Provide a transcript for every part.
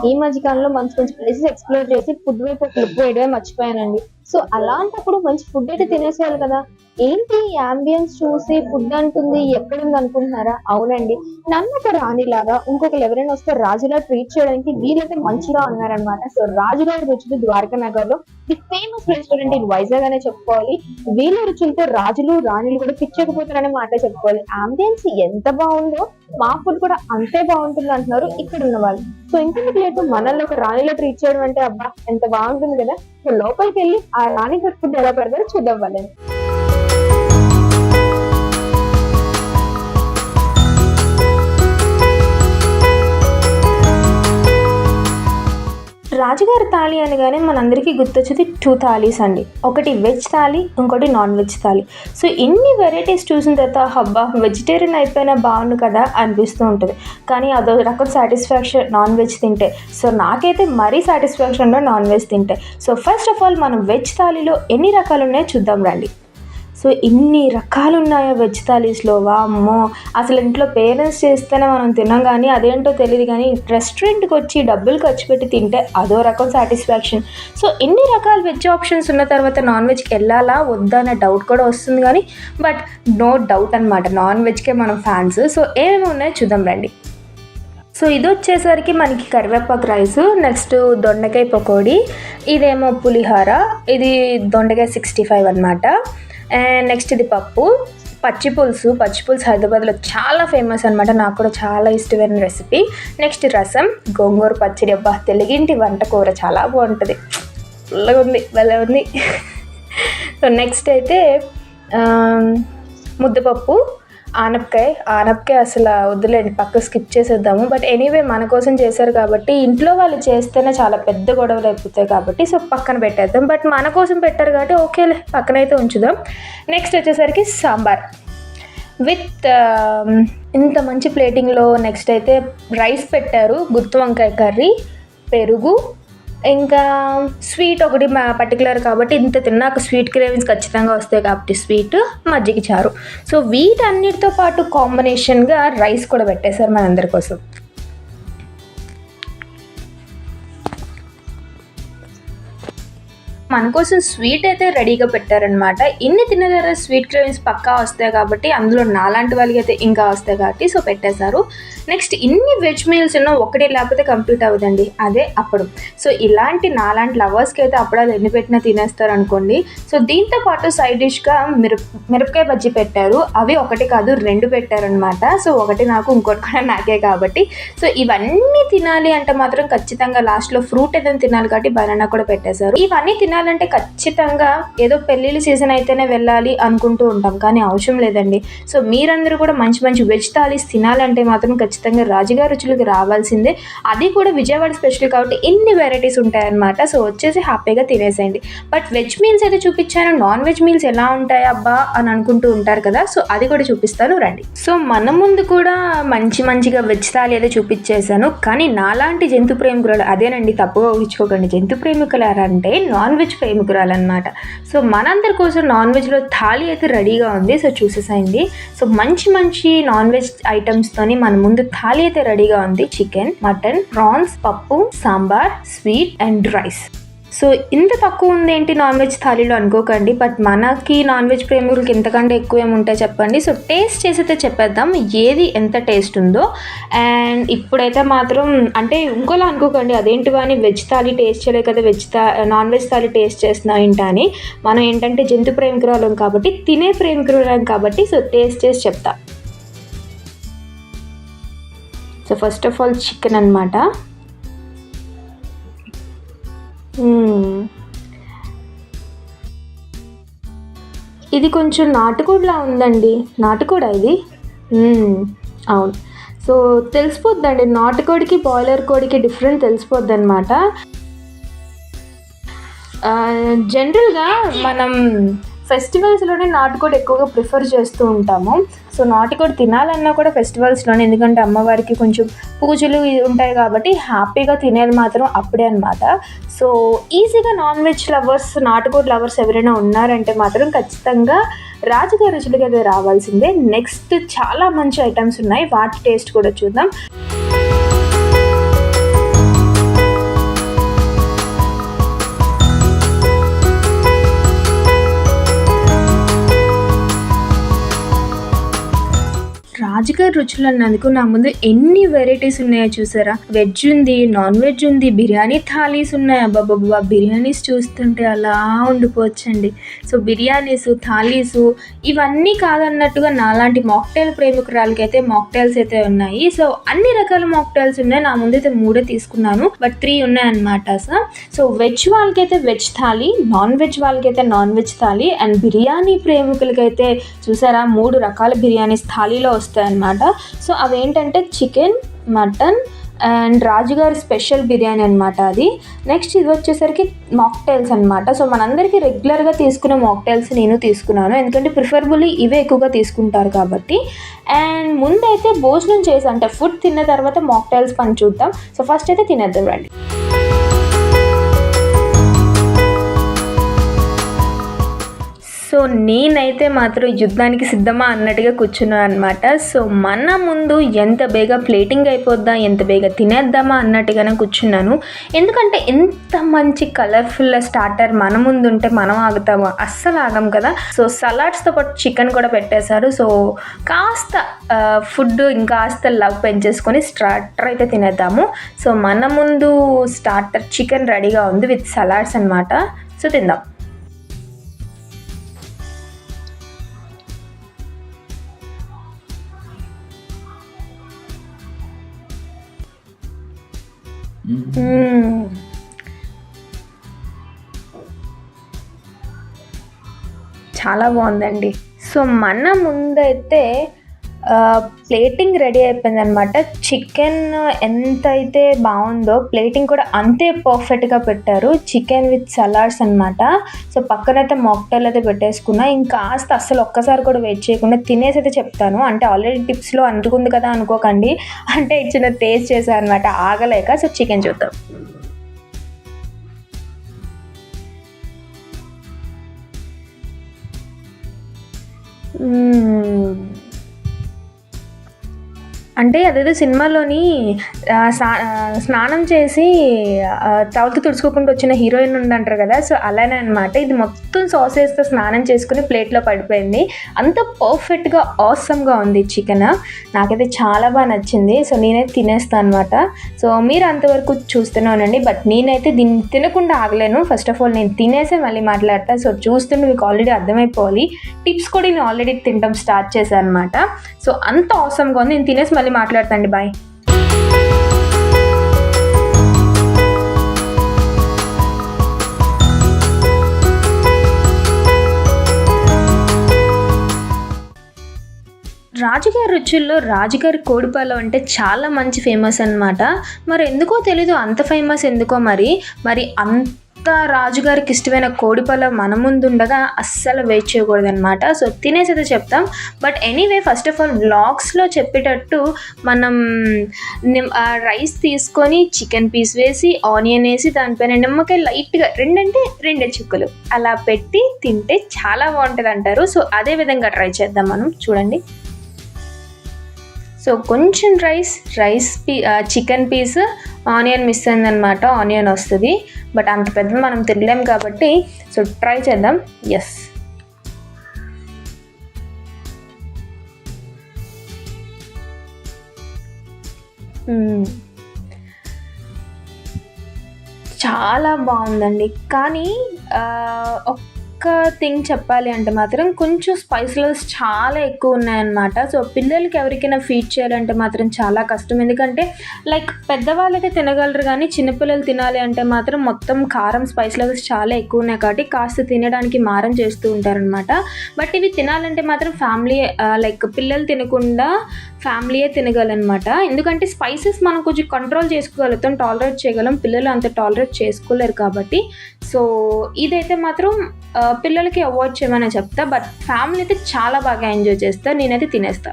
ఈ మధ్య కాలంలో మంచి మంచి ప్లేసెస్ ఎక్స్ప్లోర్ చేసి ఫుడ్ వైపు ఒక లుక్ వేయడమే మర్చిపోయానండి. సో అలాంటప్పుడు మంచి ఫుడ్ అయితే తినేసేయాలి కదా. ఏంటి అంబియన్స్ చూసి ఫుడ్ అంటుంది ఎక్కడుంది అనుకుంటున్నారా? అవునండి, నన్ను ఒక రాణిలాగా ఇంకొకరు ఎవరైనా వస్తే రాజులా ట్రీట్ చేయడానికి వీళ్ళైతే మంచిగా ఉన్నారనమాట. సో రాజుగారి రుచులు ద్వారకా నగర్ లో the famous restaurant in Vizag అనే చెప్పుకోవాలి. వీళ్ళ రుచులతో రాజులు రాణులు కూడా పిచ్చకపోతారనే మాట చెప్పుకోవాలి. అంబియన్స్ ఎంత బాగుందో మా ఫుడ్ కూడా అంతే బాగుంటుంది అంటున్నారు ఇక్కడ ఉన్న వాళ్ళు. సో ఇంకెందుకు లేదు, మనల్ని ఒక రాణిలో ట్రీట్ చేయడం అంటే అబ్బా ఎంత బాగుంటుంది కదా. సో లోపలికి వెళ్ళి ఆ రాణి ఫుడ్ ఎలా పెడతారో చూద్దాం వాళ్ళని. రాజుగారి థాలీ అనగానే మనందరికీ గుర్తొచ్చేది 2 థాలీస్ అండి. ఒకటి వెజ్ థాలీ, ఇంకోటి నాన్ వెజ్ థాలీ. సో ఇన్ని వెరైటీస్ చూసిన తర్వాత హబ్బా వెజిటేరియన్ అయిపోయినా బాగుండు కదా అనిపిస్తూ ఉంటుంది. కానీ అదో రకం సాటిస్ఫాక్షన్ నాన్ వెజ్ తింటే. సో నాకైతే మరీ సాటిస్ఫాక్షన్లో నాన్ వెజ్ తింటే. సో ఫస్ట్ ఆఫ్ ఆల్ మనం వెజ్ థాలీలో ఎన్ని రకాలు ఉన్నాయో చూద్దాం రండి. సో ఇన్ని రకాలు ఉన్నాయో వెజ్ థాలీస్లో, వామ్మో అసలు ఇంట్లో పేరెంట్స్ చేస్తేనే మనం తిన్నాం, కానీ అదేంటో తెలియదు. కానీ రెస్టారెంట్కి వచ్చి డబ్బులు ఖర్చు పెట్టి తింటే అదో రకం సాటిస్ఫాక్షన్. సో ఇన్ని రకాల వెజ్ ఆప్షన్స్ ఉన్న తర్వాత నాన్ వెజ్కి వెళ్ళాలా వద్దా అనే డౌట్ కూడా వస్తుంది. కానీ బట్ నో డౌట్ అనమాట, నాన్ వెజ్కే మనం ఫ్యాన్స్. సో ఏమేమి ఉన్నాయో చూద్దాం రండి. సో ఇది వచ్చేసరికి మనకి కరివేపాకు రైసు, నెక్స్ట్ దొండకాయ పకోడీ, ఇదేమో పులిహోర, ఇది దొండకాయ 65 అనమాట. అండ్ నెక్స్ట్ ఇది పచ్చి పులుసు హైదరాబాద్లో చాలా ఫేమస్ అనమాట, నాకు కూడా చాలా ఇష్టమైన రెసిపీ. నెక్స్ట్ రసం, గోంగూర పచ్చడి, అబ్బా తెలుగింటి వంట కూర చాలా బాగుంటుంది, ఫుల్గా ఉంది, భలే ఉంది. సో నెక్స్ట్ అయితే ముద్దపప్పు, ఆనపకాయ అసలు వద్దులేండి, పక్క స్కిప్ చేసేద్దాము. బట్ ఎనీవే మన కోసం చేశారు కాబట్టి, ఇంట్లో వాళ్ళు చేస్తేనే చాలా పెద్ద గొడవలు అయిపోతాయి కాబట్టి సో పక్కన పెట్టేద్దాం. బట్ మన కోసం పెట్టారు కాబట్టి ఓకేలే, పక్కనైతే ఉంచుదాం. నెక్స్ట్ వచ్చేసరికి సాంబార్ విత్ ఇంత మంచి ప్లేటింగ్లో. నెక్స్ట్ అయితే రైస్ పెట్టారు, గుత్తి వంకాయ కర్రీ, పెరుగు, ఇంకా స్వీట్ ఒకటి పర్టికులర్ కాబట్టి ఇంత తిన్నాక స్వీట్ క్రేవింగ్స్ ఖచ్చితంగా వస్తాయి కాబట్టి స్వీట్, మజ్జిగ చారు. సో వీటన్నిటితో పాటు కాంబినేషన్గా రైస్ కూడా పెట్టేశారు మనందరి కోసం. మన కోసం స్వీట్ అయితే రెడీగా పెట్టారనమాట. ఇన్ని తిన్న తర్వాత స్వీట్ క్రేవింగ్స్ పక్కా వస్తాయి కాబట్టి, అందులో నాలాంటి వాళ్ళకి అయితే ఇంకా వస్తాయి కాబట్టి సో పెట్టేశారు. నెక్స్ట్ ఇన్ని వెజ్ మీల్స్ ఉన్నా ఒకటి లేకపోతే కంప్లీట్ అవ్వదండి, అదే అప్పడం. సో ఇలాంటి నాలాంటి లవర్స్కి అయితే అప్పడాలు ఎన్ని పెట్టినా తినేస్తారు అనుకోండి. సో దీంతో పాటు సైడ్ డిష్గా మిరపకాయ బజ్జీ పెట్టారు, అవి ఒకటి కాదు 2 పెట్టారనమాట. సో ఒకటి నాకు, ఇంకోటి కూడా నాకే కాబట్టి సో ఇవన్నీ తినాలి అంటే మాత్రం ఖచ్చితంగా లాస్ట్లో ఫ్రూట్ ఏదైనా తినాలి కాబట్టి బనానా కూడా పెట్టేశారు. ఇవన్నీ తినాలంటే ఖచ్చితంగా ఏదో పెళ్ళిళ్ళ సీజన్ అయితేనే వెళ్ళాలి అనుకుంటూ ఉంటాం, కానీ అవసరం లేదండి. సో మీరందరూ కూడా మంచి మంచి వెజ్ థాలీస్ తినాలంటే మాత్రం ఖచ్చితంగా రాజుగారి రుచులకు రావాల్సిందే. అది కూడా విజయవాడ స్పెషల్ కాబట్టి ఇన్ని వెరైటీస్ ఉంటాయన్నమాట. సో వచ్చేసి హ్యాపీగా తినేసేయండి. బట్ వెజ్ మీల్స్ అయితే చూపించాను, నాన్ వెజ్ మీల్స్ ఎలా ఉంటాయి అబ్బా అని అనుకుంటూ ఉంటారు కదా, సో అది కూడా చూపిస్తాను రండి. సో మన ముందు కూడా మంచిగా వెజ్ థాలీ అయితే చూపించేశాను, కానీ నాలాంటి జంతు ప్రేమికురాలు, అదేనండి తప్పుగా ఊహించుకోకండి, జంతు ప్రేమికులు అంటే నాన్ వెజ్ ప్రేమికురాలన్నమాట. సో మనందరి కోసం నాన్ వెజ్లో థాలీ అయితే రెడీగా ఉంది, సో చూసేసాయండి. సో మంచి నాన్ వెజ్ ఐటమ్స్తోని మన ముందు థాలీ అయితే రెడీగా ఉంది. చికెన్, మటన్, ప్రాన్స్, పప్పు, sambar, sweet and rice. So ఇంత తక్కువ ఉంది ఏంటి నాన్ వెజ్ థాలీలో అనుకోకండి, బట్ మనకి నాన్ వెజ్ ప్రేమికులకి ఇంతకంటే ఎక్కువ ఏముంటాయి చెప్పండి. సో టేస్ట్ చేసైతే చెప్పేద్దాం ఏది ఎంత టేస్ట్ ఉందో. అండ్ ఇప్పుడైతే మాత్రం అంటే ఇంకోలా అనుకోకండి, అదేంటి అని వెజ్ థాలీ టేస్ట్ చేయలేదు కదా, నాన్ వెజ్ థాలీ టేస్ట్ చేస్తున్నావు ఏంటా అని. మనం ఏంటంటే జంతు ప్రేమికురాలం కాబట్టి, తినే ప్రేమికురాలం కాబట్టి సో టేస్ట్ చేసి చెప్తా. So first of all chicken అనమాట. ఇది కొంచెం నాటుకోడిలా ఉందండి, నాటుకోడా ఇది? అవును. సో తెలిసిపోద్దండి, నాటుకోడికి బాయిలర్ కోడికి డిఫరెంట్ తెలిసిపోద్ది అనమాట. జనరల్గా మనం ఫెస్టివల్స్లోనే నాటుకోడి ఎక్కువగా ప్రిఫర్ చేస్తూ ఉంటాము. సో నాటుకోడి తినాలన్నా కూడా ఫెస్టివల్స్లోనే, ఎందుకంటే అమ్మవారికి కొంచెం పూజలు ఉంటాయి కాబట్టి హ్యాపీగా తినేది మాత్రం అప్పుడే అనమాట. సో ఈజీగా నాన్ వెజ్ లవర్స్, నాటుకోడి లవర్స్ ఎవరైనా ఉన్నారంటే మాత్రం ఖచ్చితంగా రాజుగారి రుచులకి అయితే రావాల్సిందే. నెక్స్ట్ చాలా మంచి ఐటమ్స్ ఉన్నాయి, వాటి టేస్ట్ కూడా చూద్దాం. రాజుగారి రుచులు అన్నందుకు నా ముందు ఎన్ని వెరైటీస్ ఉన్నాయో చూసారా. వెజ్ ఉంది, నాన్ వెజ్ ఉంది, బిర్యానీ థాలీస్ ఉన్నాయి. అబ్బాబ్బా, బిర్యానీస్ చూస్తుంటే అలా ఉండిపోవచ్చండి. సో బిర్యానీస్, థాలీసు ఇవన్నీ కాదన్నట్టుగా నాలాంటి మాక్టైల్ ప్రేమికురాలకి అయితే మాక్టైల్స్ అయితే ఉన్నాయి. సో అన్ని రకాల మాక్టైల్స్ ఉన్నాయి. నా ముందైతే 3 తీసుకున్నాను, బట్ 3 ఉన్నాయన్నమాట. సో వెజ్ వాళ్ళకైతే వెజ్ థాలీ, నాన్ వెజ్ వాళ్ళకైతే non veg thali, and biryani ప్రేమికులకైతే చూసారా 3 రకాల బిర్యానీస్ థాలీలో వస్తాయన్నమాట. సో అవేంటంటే చికెన్, మటన్ అండ్ రాజుగారి స్పెషల్ బిర్యానీ అనమాట అది. నెక్స్ట్ ఇది వచ్చేసరికి మాక్టైల్స్ అనమాట. సో మనందరికీ రెగ్యులర్గా తీసుకునే మాక్టైల్స్ నేను తీసుకున్నాను, ఎందుకంటే ప్రిఫరబుల్లీ ఇవే ఎక్కువగా తీసుకుంటారు కాబట్టి. అండ్ ముందైతే భోజనం చేసి అంటే ఫుడ్ తిన్న తర్వాత మాక్టైల్స్ పని చూద్దాం. సో ఫస్ట్ అయితే తినేద్దాం రండి. సో నేనైతే మాత్రం యుద్ధానికి సిద్ధమా అన్నట్టుగా కూర్చున్నాను అనమాట. సో మన ముందు ఎంత బేగా ప్లేటింగ్ అయిపోద్దా, ఎంత బేగా తినేద్దామా అన్నట్టుగానే కూర్చున్నాను. ఎందుకంటే ఎంత మంచి కలర్ఫుల్ స్టార్టర్ మన ముందు ఉంటే మనం ఆగుతాము, అస్సలు ఆగం కదా. సో సలాడ్స్తో పాటు చికెన్ కూడా పెట్టేశారు. సో కాస్త ఫుడ్ ఇంకాస్త లవ్ పెంచేసుకొని స్టార్టర్ అయితే తినేద్దాము. సో మన ముందు స్టార్టర్ చికెన్ రెడీగా ఉంది విత్ సలాడ్స్ అనమాట. సో తిందాం. చాలా బాగుందండి. సో మన ముందైతే ప్లేటింగ్ రెడీ అయిపోయింది అనమాట. చికెన్ ఎంతైతే బాగుందో ప్లేటింగ్ కూడా అంతే పర్ఫెక్ట్గా పెట్టారు. చికెన్ విత్ సలాడ్స్ అనమాట. సో పక్కనైతే మాక్టైల్ అయితే పెట్టేసుకున్నా. ఇంకాస్త అస్సలు ఒక్కసారి కూడా వెయిట్ చేయకుండా తినేసి అయితే చెప్తాను. అంటే ఆల్రెడీ టిప్స్లో అందుకుంది కదా అనుకోకండి, అంటే ఇచ్చిన టేస్ట్ చేశాను అనమాట ఆగలేక. సో చికెన్ చూద్దాం. అంటే అదేదో సినిమాలోని స్నానం చేసి తవలతో తుడుచుకోకుండా వచ్చిన హీరోయిన్ ఉందంటారు కదా. సో అలానే అనమాట. ఇది మొత్తం సాసేస్తో స్నానం చేసుకుని ప్లేట్లో పడిపోయింది. అంత పర్ఫెక్ట్గా ఆసమ్గా ఉంది చికెన్. నాకైతే చాలా బాగా నచ్చింది. సో నేనైతే తినేస్తాను అనమాట. సో మీరు అంతవరకు చూస్తూనే ఉండండి. బట్ నేనైతే దీన్ని తినకుండా ఆగలేను. ఫస్ట్ ఆఫ్ ఆల్ నేను తినేసే మళ్ళీ మాట్లాడతాను. సో చూస్తుంటే మీకు ఆల్రెడీ అర్థమైపోవాలి. టిప్స్ కూడా నేను ఆల్రెడీ తినడం స్టార్ట్ చేశాను అనమాట. సో అంత ఆసమ్గా ఉంది. నేను తినేసి మళ్ళీ మాట్లాడతాండి. బాయ్. రాజుగారి రుచుల్లో రాజుగారి కోడిపాలు అంటే చాలా మంచి ఫేమస్ అనమాట. మరి ఎందుకో తెలీదు అంత ఫేమస్ ఎందుకో. మరి అంత రాజుగారికి ఇష్టమైన కోడిపాల మన ముందు ఉండగా అస్సలు వెయిట్ చేయకూడదు అనమాట. సో తినేసి అయితే చెప్తాం. But anyway first of all వ్లాగ్స్లో చెప్పేటట్టు మనం రైస్ తీసుకొని చికెన్ పీస్ వేసి ఆనియన్ వేసి దానిపైన నిమ్మకాయ లైట్గా 2 చుక్కలు అలా పెట్టి తింటే చాలా బాగుంటుంది అంటారు. సో అదే విధంగా ట్రై చేద్దాం మనం. చూడండి. సో కొంచెం చికెన్ పీస్ ఆనియన్ మిస్ అయిందనమాట. ఆనియన్ వస్తుంది, బట్ అంత పెద్ద మనం తినలేం కాబట్టి సో ట్రై చేద్దాం. ఎస్, చాలా బాగుందండి. కానీ ఒక్క థింగ్ చెప్పాలి అంటే మాత్రం కొంచెం స్పైస్ లెవెల్స్ చాలా ఎక్కువ ఉన్నాయన్నమాట. సో పిల్లలకి ఎవరికైనా ఫీడ్ చేయాలంటే మాత్రం చాలా కష్టం. ఎందుకంటే లైక్ పెద్దవాళ్ళైతే తినగలరు, కానీ చిన్నపిల్లలు తినాలి అంటే మాత్రం మొత్తం కారం స్పైస్ లెవెల్స్ చాలా ఎక్కువ ఉన్నాయి కాబట్టి కాస్త తినడానికి మారం చేస్తూ ఉంటారనమాట. బట్ ఇవి తినాలంటే మాత్రం ఫ్యామిలీ లైక్ పిల్లలు తినకుండా ఫ్యామిలీయే తినగలనమాట. ఎందుకంటే స్పైసెస్ మనం కొంచెం కంట్రోల్ చేసుకోగలుగుతాం, టాలరేట్ చేయగలం. పిల్లలు అంత టాలరేట్ చేసుకోలేరు కాబట్టి సో ఇదైతే మాత్రం పిల్లలకి అవాయిడ్ చేయమని చెప్తా. బట్ ఫ్యామిలీ అయితే చాలా బాగా ఎంజాయ్ చేస్తారు. నేనైతే తినేస్తా.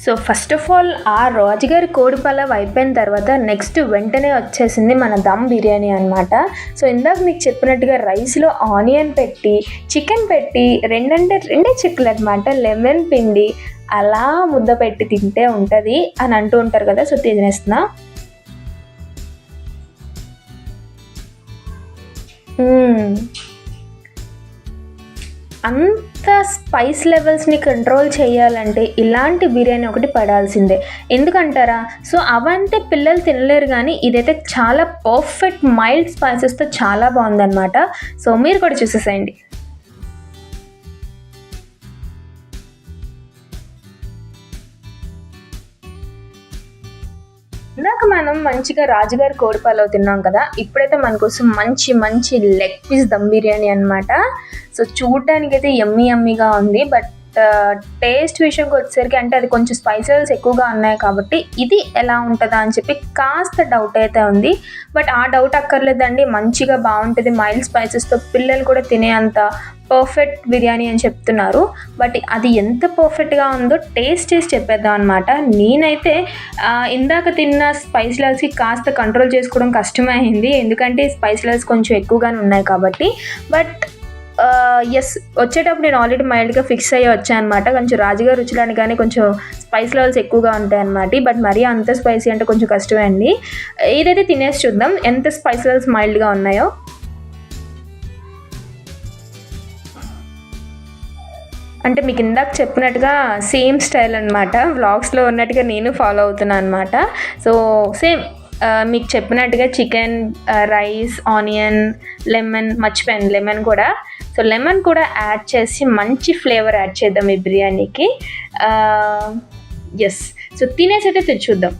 సో ఫస్ట్ ఆఫ్ ఆల్ ఆ రాజుగారి కోడిపలావ్ అయిపోయిన తర్వాత నెక్స్ట్ వెంటనే వచ్చేసింది మన దమ్ బిర్యానీ అనమాట. సో ఇందాక మీకు చెప్పినట్టుగా రైస్లో ఆనియన్ పెట్టి చికెన్ పెట్టి 2 చిక్కులు అనమాట, లెమన్ పిండి అలా ముద్ద పెట్టి తింటే ఉంటుంది అని అంటూ ఉంటారు కదా. సో తినేస్తున్నా. అంత స్పైస్ లెవెల్స్ని కంట్రోల్ చేయాలంటే ఇలాంటి బిర్యానీ ఒకటి పడాల్సిందే. ఎందుకంటారా? సో అవంటే పిల్లలు తినలేరు, కానీ ఇదైతే చాలా పర్ఫెక్ట్ మైల్డ్ స్పైసెస్తో చాలా బాగుందన్నమాట. సో మీరు కూడా చూసేసేయండి. ఇందాక మనం మంచిగా రాజుగారి కోడి పలావ్ తిన్నాం కదా, ఇప్పుడైతే మన కోసం మంచి మంచి లెగ్ పీస్ దమ్ బిర్యానీ అనమాట. సో చూడడానికి అయితే యమ్మీగా ఉంది, బట్ టేస్ట్ విషయంకి వచ్చేసరికి అంటే అది కొంచెం స్పైసెస్ ఎక్కువగా ఉన్నాయి కాబట్టి ఇది ఎలా ఉంటుందా అని చెప్పి కాస్త డౌట్ అయితే ఉంది. బట్ ఆ డౌట్ అక్కర్లేదండి, మంచిగా బాగుంటుంది. మైల్డ్ స్పైసెస్తో పిల్లలు కూడా తినే అంత పర్ఫెక్ట్ బిర్యానీ అని చెప్తున్నారు. బట్ అది ఎంత పర్ఫెక్ట్గా ఉందో టేస్ట్ చేసి చెప్పేద్దాం అనమాట. నేనైతే ఇందాక తిన్న స్పైస్ లెవెల్స్కి కాస్త కంట్రోల్ చేసుకోవడం కష్టమైంది, ఎందుకంటే స్పైస్ లెవెల్స్ కొంచెం ఎక్కువగానే ఉన్నాయి కాబట్టి. బట్ ఎస్, వచ్చేటప్పుడు నేను ఆల్రెడీ మైల్డ్గా ఫిక్స్ అయ్యి వచ్చాను అనమాట. కొంచెం రాజుగారి రుచులని కానీ కొంచెం స్పైస్ లెవెల్స్ ఎక్కువగా ఉంటాయి అన్నమాట. బట్ మరీ అంత స్పైసీ అంటే కొంచెం కష్టమే అండి. ఇదైతే తినేసి చూద్దాం ఎంత స్పైస్ లెవెల్స్ మైల్డ్గా ఉన్నాయో. అంటే మీకు ఇందాక చెప్పినట్టుగా సేమ్ స్టైల్ అనమాట, వ్లాగ్స్లో ఉన్నట్టుగా నేను ఫాలో అవుతున్నాను అనమాట. సో సేమ్ మీకు చెప్పినట్టుగా చికెన్, రైస్, ఆనియన్, లెమన్, మర్చిపోయాను లెమన్ కూడా. సో లెమన్ కూడా యాడ్ చేసి మంచి ఫ్లేవర్ యాడ్ చేద్దాం ఈ బిర్యానీకి. ఎస్, సో తినేసి అయితే తెచ్చుద్దాం.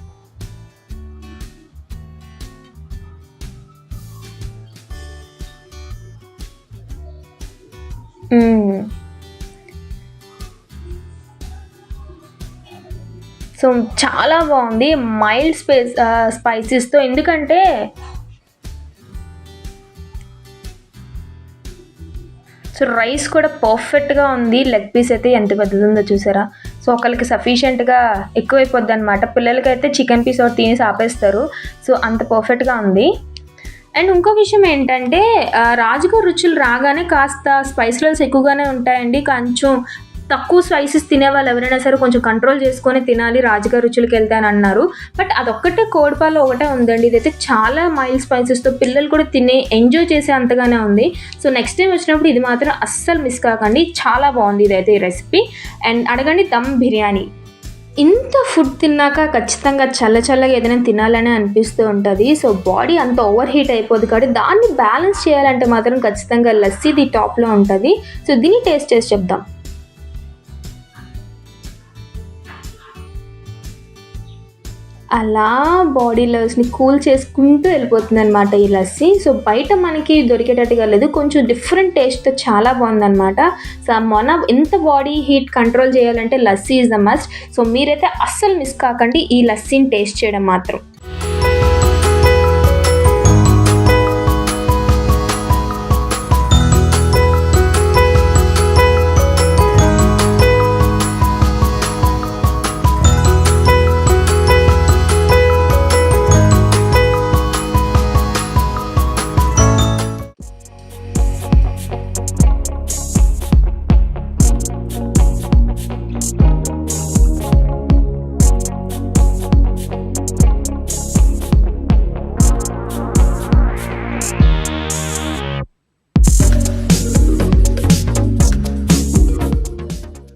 సో చాలా బాగుంది మైల్డ్ స్పైసెస్తో. ఎందుకంటే సో రైస్ కూడా పర్ఫెక్ట్గా ఉంది. లెగ్ పీస్ అయితే ఎంత పెద్దది ఉందో చూసారా? సో ఒకరికి సఫిషియెంట్గా ఎక్కువైపోద్ది అనమాట. పిల్లలకైతే చికెన్ పీస్ ఒకటి తినేసి ఆపేస్తారు. సో అంత పర్ఫెక్ట్గా ఉంది. అండ్ ఇంకో విషయం ఏంటంటే రాజుగారి రుచులు రాగానే కాస్త స్పైస్ లెవెల్స్ ఎక్కువగానే ఉంటాయండి. కొంచెం తక్కువ స్పైసెస్ తినే వాళ్ళు ఎవరైనా సరే కొంచెం కంట్రోల్ చేసుకొని తినాలి రాజుగారి రుచులకి వెళ్తాను అన్నారు. బట్ అదొక్కటే కోడిపాలు ఒకటే ఉందండి. ఇదైతే చాలా మైల్డ్ స్పైసెస్తో పిల్లలు కూడా తినే ఎంజాయ్ చేసే అంతగానే ఉంది. సో నెక్స్ట్ టైం వచ్చినప్పుడు ఇది మాత్రం అస్సలు మిస్ కాకండి, చాలా బాగుంది ఇదైతే ఈ రెసిపీ. అండ్ అడగండి దమ్ బిర్యానీ. ఇంత ఫుడ్ తిన్నాక ఖచ్చితంగా చల్లగా ఏదైనా తినాలని అనిపిస్తూ ఉంటుంది. సో బాడీ అంత ఓవర్ హీట్ అయిపోద్ది కాబట్టి దాన్ని బ్యాలెన్స్ చేయాలంటే మాత్రం ఖచ్చితంగా లస్సీది టాప్లో ఉంటుంది. సో దీన్ని టేస్ట్ చేసి చెప్దాం. అలా బాడీ లెవెల్స్ని కూల్ చేసుకుంటూ వెళ్ళిపోతుంది అనమాట ఈ లస్సీ. సో బయట మనకి దొరికేటట్టుగా లేదు, కొంచెం డిఫరెంట్ టేస్ట్తో చాలా బాగుందన్నమాట. సో ఎంత బాడీ హీట్ కంట్రోల్ చేయాలంటే lassi is the must. So మీరైతే అస్సలు మిస్ కాకండి ఈ లస్సీని టేస్ట్ చేయడం మాత్రం.